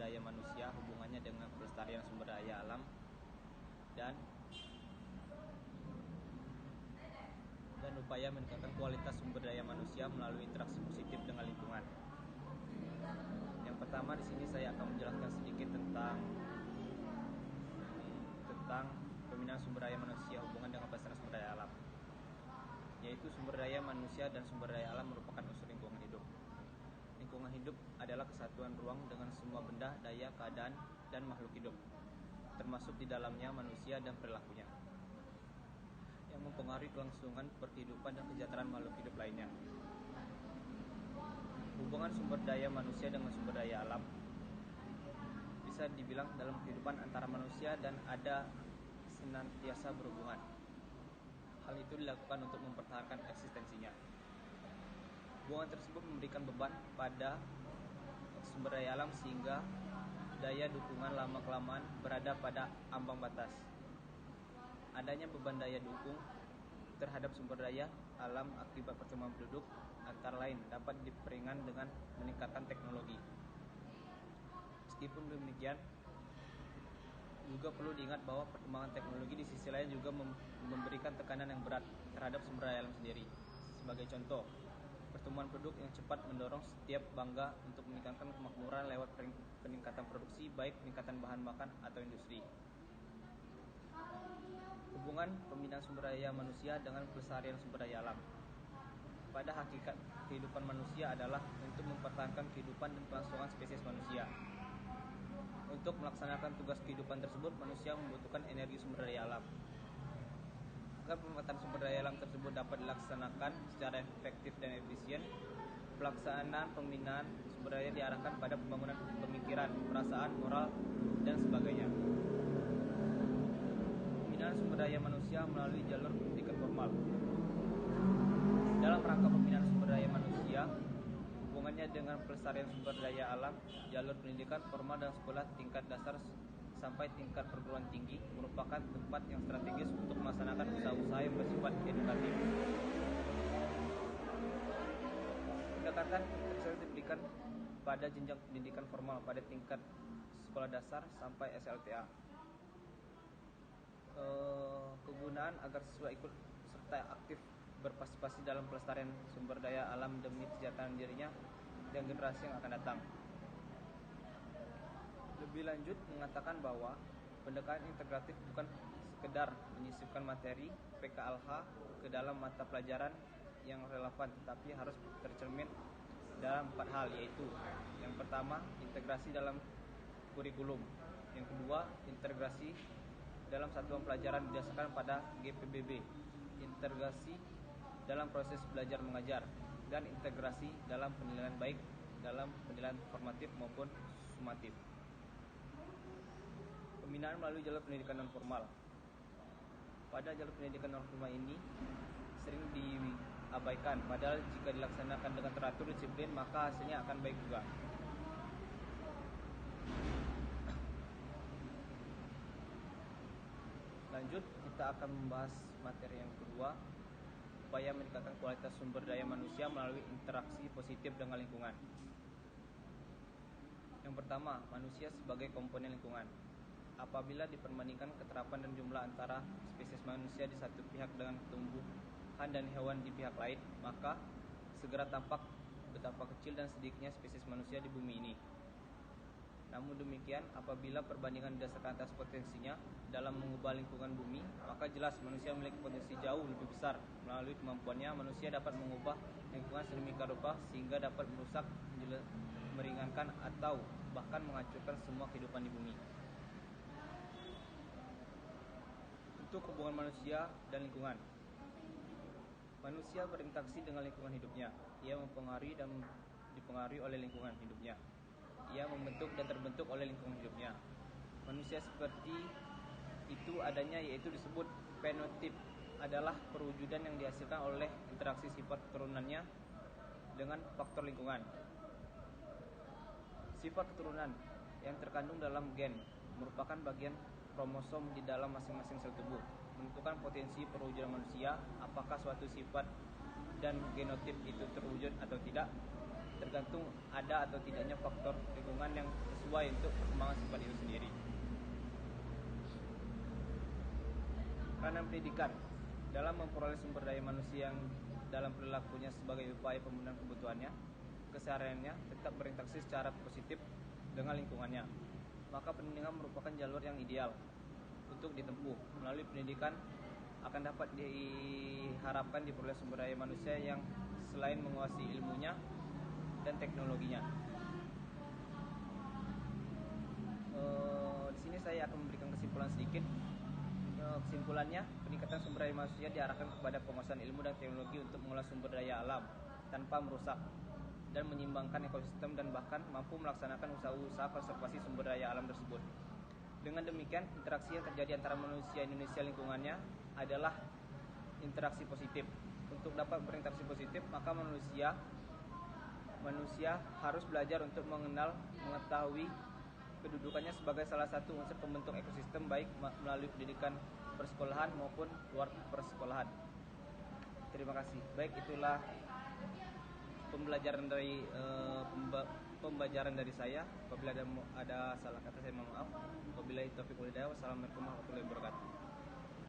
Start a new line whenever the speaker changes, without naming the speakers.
daya manusia, hubungannya dengan pelestarian sumber daya alam, dan upaya meningkatkan kualitas sumber daya manusia melalui interaksi positif dengan lingkungan. Yang pertama, di sini saya akan menjelaskan sedikit tentang pembinaan sumber daya manusia hubungan dengan pelestarian sumber daya alam, yaitu sumber daya manusia dan sumber daya alam merupakan unsur lingkungan hidup. Lingkungan hidup adalah kesatuan ruang dengan semua benda, daya, keadaan, dan makhluk hidup, termasuk di dalamnya manusia dan perilakunya, yang mempengaruhi kelangsungan kehidupan dan kesejahteraan makhluk hidup lainnya. Hubungan sumber daya manusia dengan sumber daya alam bisa dibilang dalam kehidupan antara manusia dan ada senantiasa berhubungan. Hal itu dilakukan untuk mempertahankan eksistensinya. Hubungan tersebut memberikan beban pada sumber daya alam sehingga daya dukungan lama-kelamaan berada pada ambang batas. Adanya beban daya dukung terhadap sumber daya alam akibat percobaan penduduk antara lain dapat diperingan dengan meningkatkan teknologi. Meskipun demikian, juga perlu diingat bahwa perkembangan teknologi di sisi lain juga memberikan tekanan yang berat terhadap sumber daya alam sendiri. Sebagai contoh, pertumbuhan penduduk yang cepat mendorong setiap bangsa untuk meningkatkan kemakmuran lewat peningkatan produksi, baik peningkatan bahan makan atau industri. Hubungan pembinaan sumber daya manusia dengan pelestarian sumber daya alam. Pada hakikat, kehidupan manusia adalah untuk mempertahankan kehidupan dan kelangsungan spesies manusia. Untuk melaksanakan tugas kehidupan tersebut, manusia membutuhkan energi sumber daya alam. Agar pemanfaatan sumber daya alam tersebut dapat dilaksanakan secara efektif dan efisien, pelaksanaan pembinaan sumber daya diarahkan pada pembangunan pemikiran, perasaan, moral, dan sebagainya. Pembinaan sumber daya manusia melalui jalur pendidikan formal. Dalam rangka pembinaan sumber daya manusia, hubungannya dengan pelestarian sumber daya alam, jalur pendidikan formal dan sekolah tingkat dasar sampai tingkat perguruan tinggi merupakan tempat yang strategis untuk melaksanakan usaha-usaha yang bersifat edukatif. Pendekatan tersebut diberikan pada jenjang pendidikan formal pada tingkat sekolah dasar sampai SLTA. Kegunaan agar siswa ikut serta aktif berpartisipasi dalam pelestarian sumber daya alam demi kesejahteraan dirinya dan generasi yang akan datang. Lebih lanjut mengatakan bahwa pendekatan integratif bukan sekedar menyisipkan materi PKLH ke dalam mata pelajaran yang relevan, tetapi harus tercermin dalam 4 hal, yaitu yang pertama, integrasi dalam kurikulum, yang kedua, integrasi dalam satuan pelajaran didasarkan pada GPBB, integrasi dalam proses belajar mengajar, dan integrasi dalam penilaian baik dalam penilaian formatif maupun sumatif. Pembinaan melalui jalur pendidikan non formal. Pada jalur pendidikan non formal ini sering diabaikan, padahal jika dilaksanakan dengan teratur disiplin maka hasilnya akan baik juga. Lanjut, kita akan membahas materi yang kedua, upaya meningkatkan kualitas sumber daya manusia melalui interaksi positif dengan lingkungan. Yang pertama, manusia sebagai komponen lingkungan. Apabila diperbandingkan keterapan dan jumlah antara spesies manusia di satu pihak dengan tumbuhan dan hewan di pihak lain, maka segera tampak betapa kecil dan sedikitnya spesies manusia di bumi ini. Namun demikian, apabila perbandingan didasarkan atas potensinya dalam mengubah lingkungan bumi, maka jelas manusia memiliki potensi jauh lebih besar. Melalui kemampuannya, manusia dapat mengubah lingkungan sedemikian rupa sehingga dapat merusak, meringankan, atau bahkan menghancurkan semua kehidupan di bumi. Untuk hubungan manusia dan lingkungan. Manusia berinteraksi dengan lingkungan hidupnya. Ia mempengaruhi dan dipengaruhi oleh lingkungan hidupnya. Ia membentuk dan terbentuk oleh lingkungan hidupnya. Manusia seperti itu adanya, yaitu disebut fenotip, adalah perwujudan yang dihasilkan oleh interaksi sifat keturunannya dengan faktor lingkungan. Sifat keturunan yang terkandung dalam gen merupakan bagian kromosom di dalam masing-masing sel tubuh, menentukan potensi perwujudan manusia. Apakah suatu sifat dan genotip itu terwujud atau tidak, tergantung ada atau tidaknya faktor lingkungan yang sesuai untuk perkembangan sifat itu sendiri. Peranan pendidikan dalam memperoleh sumber daya manusia yang dalam perilakunya sebagai upaya pemenuhan kebutuhannya, kesehariannya tetap berinteraksi secara positif dengan lingkungannya. Maka pendidikan merupakan jalur yang ideal untuk ditempuh. Melalui pendidikan akan dapat diharapkan diperoleh sumber daya manusia yang selain menguasai ilmunya dan teknologinya. Di sini saya akan memberikan kesimpulan sedikit. Kesimpulannya, peningkatan sumber daya manusia diarahkan kepada penguasaan ilmu dan teknologi untuk mengolah sumber daya alam tanpa merusak dan menyeimbangkan ekosistem dan bahkan mampu melaksanakan usaha-usaha konservasi sumber daya alam tersebut. Dengan demikian, interaksi yang terjadi antara manusia Indonesia lingkungannya adalah interaksi positif. Untuk dapat berinteraksi positif, maka manusia harus belajar untuk mengetahui kedudukannya sebagai salah satu unsur pembentuk ekosistem baik melalui pendidikan persekolahan maupun luar persekolahan. Terima kasih. Baik, itulah pembelajaran dari saya. Apabila ada salah kata saya mohon maaf. Wabillahi taufiq wal hidayah. Wassalamualaikum warahmatullahi wabarakatuh.